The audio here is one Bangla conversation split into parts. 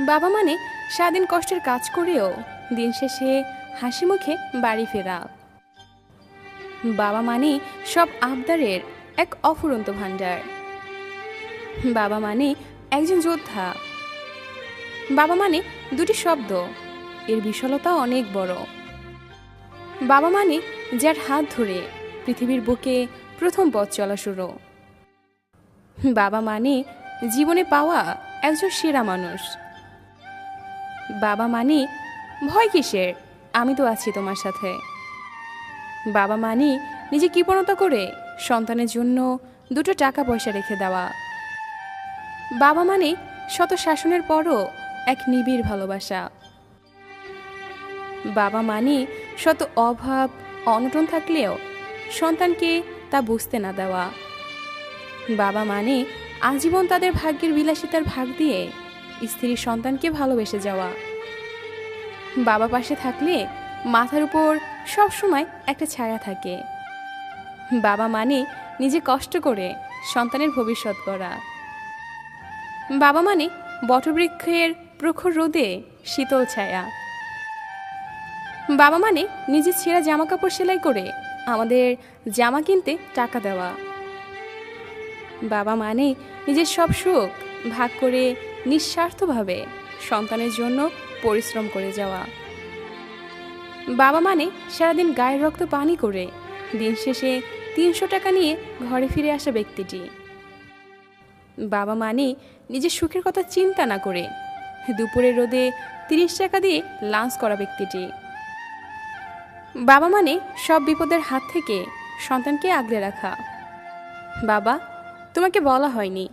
বাবা মানে সারাদিন কষ্টের কাজ করেও দিন শেষে হাসি মুখে বাড়ি ফেরা। বাবা মানে সব আবদারের এক অফুরন্ত ভাণ্ডার। বাবা মানে একজন যোদ্ধা। বাবা মানে দুটি শব্দ, এর বিশালতা অনেক বড়। বাবা মানে যার হাত ধরে পৃথিবীর বুকে প্রথম পথ চলা শুরু। বাবা মানে জীবনে পাওয়া একজন সেরা মানুষ। বাবা মানে ভয় কিসের, আমি তো আছি তোমার সাথে। বাবা মানে নিজে কৃপণতা করে সন্তানের জন্য দুটো টাকা পয়সা রেখে দেওয়া। বাবা মানে শত শাসনের পরও এক নিবিড় ভালোবাসা। বাবা মানে শত অভাব অনটন থাকলেও সন্তানকে তা বুঝতে না দেওয়া। বাবা মানে আজীবন তাদের ভাগ্যের বিলাসিতার ভাগ দিয়ে স্ত্রীর সন্তানকে ভালোবেসে যাওয়া। বাবা পাশে থাকলে মাথার উপর সব সময় একটা ছায়া থাকে। বাবা মানে নিজে কষ্ট করে সন্তানের ভবিষ্যৎ গড়া। বাবা মানে বটবৃক্ষের প্রখর রোদে শীতল ছায়া। বাবা মানে নিজে ছেঁড়া জামা কাপড় সেলাই করে আমাদের জামা কিনতে টাকা দেওয়া। বাবা মানে নিজের সব সুখ ভাগ করে নিঃস্বার্থভাবে সন্তানের জন্য পরিশ্রম করে যাওয়া। বাবা মানে সারাদিন গায়ের রক্ত পানি করে দিন শেষে ৩০০ টাকা নিয়ে ঘরে ফিরে আসা ব্যক্তিটি। বাবা মানে নিজের সুখের কথা চিন্তা না করে দুপুরের রোদে ৩০ টাকা দিয়ে লাঞ্চ করা ব্যক্তিটি। বাবা মানে সব বিপদের হাত থেকে সন্তানকে আগলে রাখা। বাবা, তোমাকে বলা হয়নি,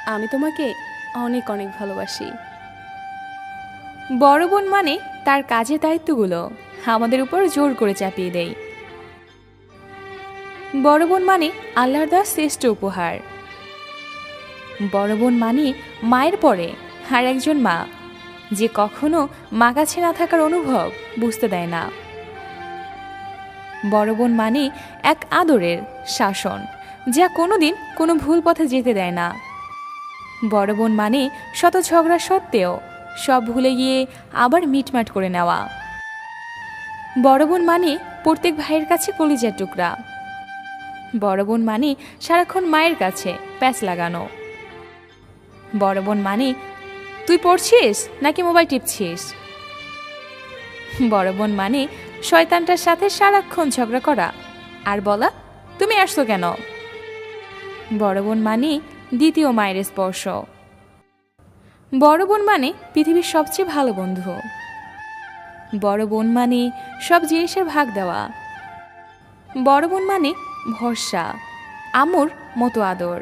আমি তোমাকে অনেক অনেক ভালোবাসি। বড় বোন মানে তার কাজের দায়িত্বগুলো আমাদের উপর জোর করে চাপিয়ে দেয়। বড় বোন মানে আল্লাহর দেওয়া শ্রেষ্ঠ উপহার। বড় বোন মানে মায়ের পরে আর একজন মা, যে কখনো মা কাছে না থাকার অনুভব বুঝতে দেয় না। বড় বোন মানে এক আদরের শাসন, যা কোনোদিন কোনো ভুল পথে যেতে দেয় না। বড় বোন মানে শত ঝগড়া সত্ত্বেও সব ভুলে গিয়ে আবার মিটমাট করে নেওয়া। বড় বোন মানে প্রত্যেক ভাইয়ের কাছে কলিজার টুকরা। বড় বোন মানে সারাক্ষণ মায়ের কাছে প্যাচ লাগানো। বড় বোন মানে তুই পড়ছিস নাকি মোবাইল টিপছিস। বড় বোন মানে শয়তানটার সাথে সারাক্ষণ ঝগড়া করা আর বলা তুমি আসছো কেন। বড় বোন মানে দ্বিতীয় মায়ের স্পর্শ। বড় বোন মানে পৃথিবীর সবচেয়ে ভালো বন্ধু। বড় বোন মানে সব জিনিসের ভাগ দেওয়া। বড় বোন মানে ভরসা, আমর মতো আদর।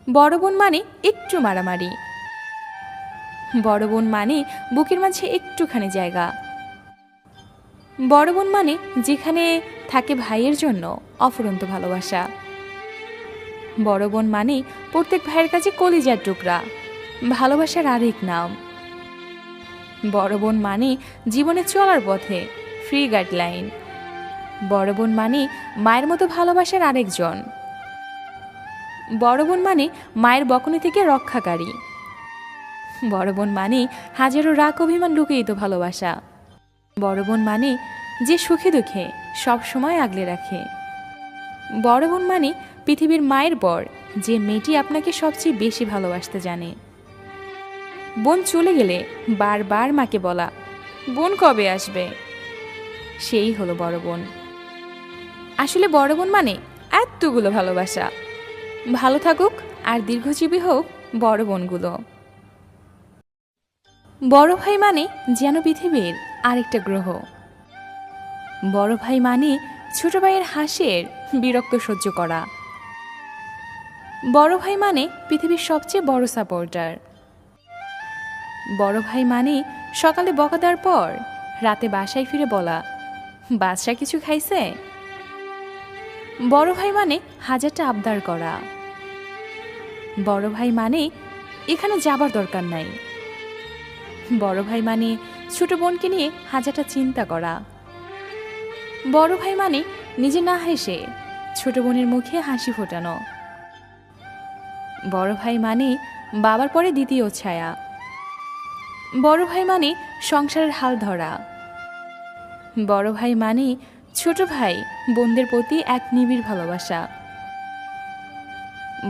বড় বোন মানে একটু মারামারি। বড় বোন মানে বুকের মাঝে একটুখানি জায়গা। বড় বোন মানে যেখানে থাকে ভাইয়ের জন্য অফুরন্ত ভালোবাসা। বড় বোন মানে প্রত্যেক ভাইয়ের কাছে কলিজার টুকরা, ভালোবাসার আরেক নাম। বড় বোন মানে জীবনে চলার পথে ফ্রি গাইডলাইন। বড় বোন মানে মায়ের মতো ভালোবাসার আরেকজন। বড় বোন মানে মায়ের বকুনি থেকে রক্ষাকারী। বড় বোন মানে হাজারো রাগ অভিমান লুকিয়ে তো ভালোবাসা। বড় বোন মানে যে সুখে দুঃখে সব সময় আগলে রাখে। বড় বোন মানে পৃথিবীর মায়ের পর যে মেয়েটি আপনাকে সবচেয়ে বেশি ভালোবাসতে জানে। বোন চলে গেলে বারবার মাকে বলা বোন কবে আসবে, সেই হলো বড় বোন। আসলে বড় বোন মানে এতগুলো ভালোবাসা। ভালো থাকুক আর দীর্ঘজীবী হোক বড় বোনগুলো। বড় ভাই মানে যেন পৃথিবীর আরেকটা গ্রহ। বড় ভাই মানে ছোট ভাইয়ের হাসির বিরক্ত সহ্য করা। বড় ভাই মানে পৃথিবীর সবচেয়ে বড় সাপোর্টার। বড় ভাই মানে সকালে বকা দেওয়ার পর রাতে বাসায় ফিরে বলা বাদশা কিছু খাইছে। বড় ভাই মানে হাজারটা আবদার করা। বড় ভাই মানে এখানে যাবার দরকার নাই। বড় ভাই মানে ছোট বোনকে নিয়ে হাজারটা চিন্তা করা। বড় ভাই মানে নিজে না হেসে ছোট বোনের মুখে হাসি ফোটানো। বড় ভাই মানে বাবার পরে দ্বিতীয় ছায়া। বড় ভাই মানে সংসারের হাল ধরা। বড় ভাই মানে ছোট ভাই বোনদের প্রতি এক নিবিড় ভালোবাসা।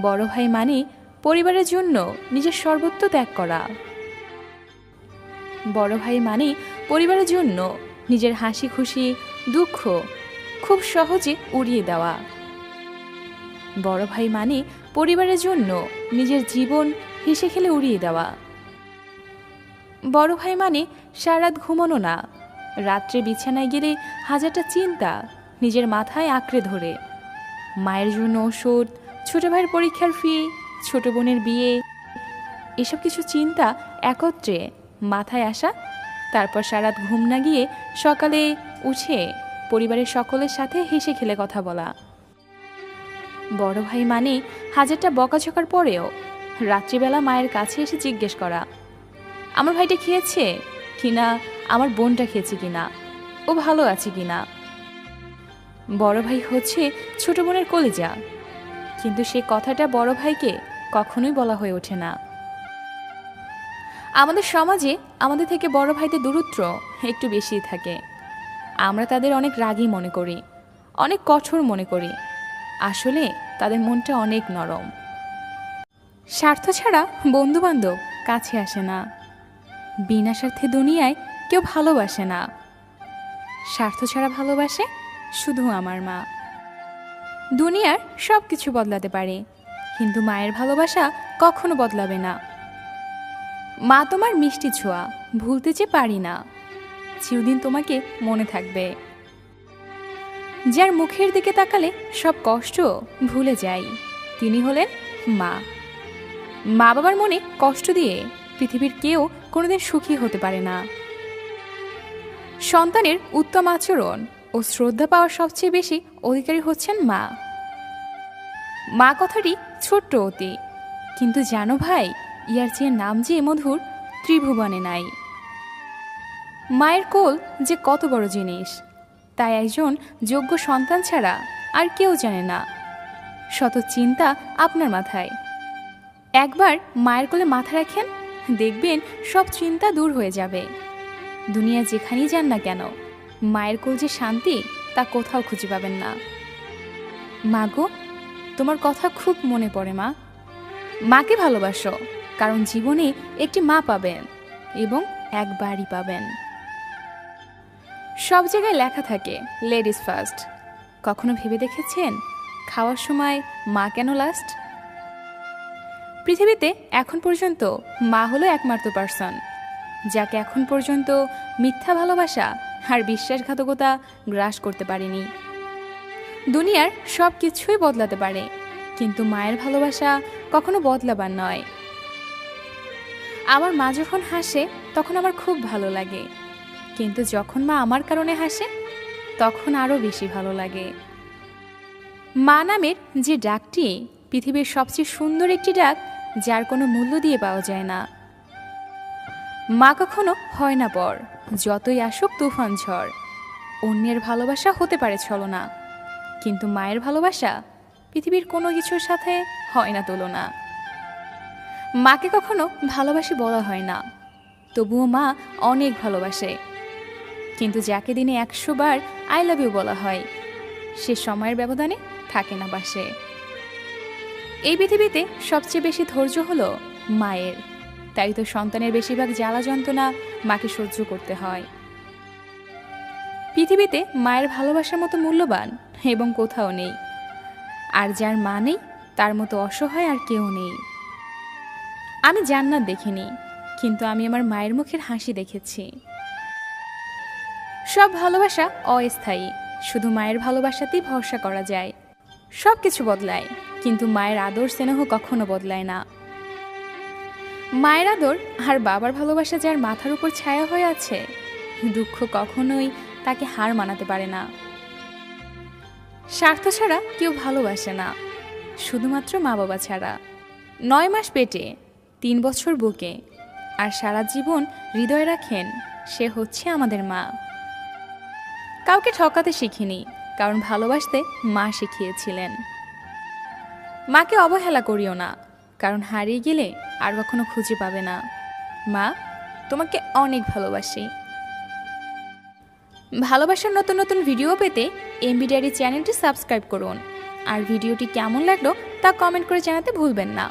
বড় ভাই মানে পরিবারের জন্য নিজের সর্বত্র ত্যাগ করা। বড় ভাই মানে পরিবারের জন্য নিজের হাসি খুশি দুঃখ খুব সহজে উড়িয়ে দেওয়া। বড় ভাই মানে পরিবারের জন্য নিজের জীবন হেসে খেলে উড়িয়ে দেওয়া। বড় ভাই মানে সারা রাত ঘুমানো না, রাত্রে বিছানায় গেলে হাজারটা চিন্তা নিজের মাথায় আঁকড়ে ধরে। মায়ের জন্য ওষুধ, ছোট ভাইয়ের পরীক্ষার ফি, ছোট বোনের বিয়ে, এসব কিছু চিন্তা একত্রে মাথায় আসা, তারপর সারা রাত ঘুম না গিয়ে সকালে উঠে পরিবারের সকলের সাথে হেসে খেলে কথা বলা। বড় ভাই মানে হাজারটা বকাঝকার পরেও রাত্রিবেলা মায়ের কাছে এসে জিজ্ঞেস করা, আমার ভাইটা খেয়েছে কিনা, আমার বোনটা খেয়েছে কিনা, ও ভালো আছে কিনা। বড় ভাই হচ্ছে ছোট বোনের কলিজা, কিন্তু সে কথাটা বড় ভাইকে কখনোই বলা হয়ে ওঠে না। আমাদের সমাজে আমাদের থেকে বড় ভাইদের দূরত্ব একটু বেশিই থাকে। আমরা তাদের অনেক রাগী মনে করি, অনেক কঠোর মনে করি। আসলে তাদের মনটা অনেক নরম। স্বার্থ ছাড়া বন্ধুবান্ধব কাছে আসে না। বিনা স্বার্থে দুনিয়ায় কেউ ভালোবাসে না। স্বার্থ ছাড়া ভালোবাসে শুধু আমার মা। দুনিয়ার সব কিছু বদলাতে পারে, কিন্তু মায়ের ভালোবাসা কখনো বদলাবে না। মা তোমার মিষ্টি ছোঁয়া ভুলতে যে পারি না, চিরদিন তোমাকে মনে থাকবে। যার মুখের দিকে তাকালে সব কষ্ট ভুলে যাই, তিনি হলেন মা। মা বাবার মনে কষ্ট দিয়ে পৃথিবীর কেউ কোনোদিন সুখী হতে পারে না। সন্তানের উত্তম আচরণ ও শ্রদ্ধা পাওয়ার সবচেয়ে বেশি অধিকারী হচ্ছেন মা। মা কথাটি ছোট্ট অতি, কিন্তু জানো ভাই, ইয়ার চেয়ে নাম যে মধুর ত্রিভুবনে নাই। মায়ের কোল যে কত বড় জিনিস, তাই একজন যোগ্য সন্তান ছাড়া আর কেউ জানে না। শত চিন্তা আপনার মাথায়, একবার মায়ের কোলে মাথা রাখেন, দেখবেন সব চিন্তা দূর হয়ে যাবে। দুনিয়া যেখানেই যান না কেন, মায়ের কোল যে শান্তি তা কোথাও খুঁজে পাবেন না। মা গো, তোমার কথা খুব মনে পড়ে মা। মাকে ভালোবাসো, কারণ জীবনে একটি মা পাবেন এবং একবারই পাবেন। সব জায়গায় লেখা থাকে লেডিস ফার্স্ট। কখনো ভেবে দেখেছেন খাওয়ার সময় মা কেন লাস্ট? পৃথিবীতে এখন পর্যন্ত মা হলো একমাত্র পার্সন যাকে এখন পর্যন্ত মিথ্যা ভালোবাসা আর বিশ্বাসঘাতকতা গ্রাস করতে পারেনি। দুনিয়ার সব কিছুই বদলাতে পারে, কিন্তু মায়ের ভালোবাসা কখনো বদলাবার নয়। আমার মা যখন হাসে তখন আমার খুব ভালো লাগে, কিন্তু যখন মা আমার কারণে হাসে তখন আরও বেশি ভালো লাগে। মা নামের যে ডাকটি পৃথিবীর সবচেয়ে সুন্দর একটি ডাক, যার কোনো মূল্য দিয়ে পাওয়া যায় না। মা কখনো হয় না পর, যতই আসুক তুফান ঝড়। অন্যের ভালোবাসা হতে পারে ছলনা, কিন্তু মায়ের ভালোবাসা পৃথিবীর কোনো কিছুর সাথে হয় না তুলনা। মাকে কখনো ভালোবাসি বলা হয় না, তবুও মা অনেক ভালোবাসে। কিন্তু যাকে দিনে 100 বার আই লাভ ইউ বলা হয়, সে সময়ের ব্যবধানে থাকে না পাশে। এই পৃথিবীতে সবচেয়ে বেশি ধৈর্য হলো মায়ের, তাই তো সন্তানের বেশিরভাগ জ্বালা যন্ত্রণা মাকে সহ্য করতে হয়। পৃথিবীতে মায়ের ভালোবাসার মতো মূল্যবান এবং কোথাও নেই, আর যার মা নেই তার মতো অসহায় আর কেউ নেই। আমি জান্নাত দেখিনি, কিন্তু আমি আমার মায়ের মুখের হাসি দেখেছি। সব ভালোবাসা অস্থায়ী, শুধু মায়ের ভালোবাসাতেই ভরসা করা যায়। সব কিছু বদলায়, কিন্তু মায়ের আদর স্নেহ কখনো বদলায় না। মায়ের আদর আর বাবার ভালোবাসা যার মাথার উপর ছায়া হয়ে আছে, দুঃখ কখনোই তাকে হার মানাতে পারে না। স্বার্থ ছাড়া কেউ ভালোবাসে না, শুধুমাত্র মা বাবা ছাড়া। 9 মাস পেটে, 3 বছর বুকে, আর সারা জীবন হৃদয়ে রাখেন, সে হচ্ছে আমাদের মা। কাউকে ঠকাতে শিখিনি, কারণ ভালোবাসতে মা শিখিয়েছিলেন। মাকে অবহেলা করিও না, কারণ হারিয়ে গেলে আর কখনো খুঁজে পাবে না। মা, তোমাকে অনেক ভালোবাসি। ভালোবাসার নতুন নতুন ভিডিও পেতে এমবি ডায়েরি চ্যানেলটি সাবস্ক্রাইব করুন। আর ভিডিওটি কেমন লাগলো তা কমেন্ট করে জানাতে ভুলবেন না।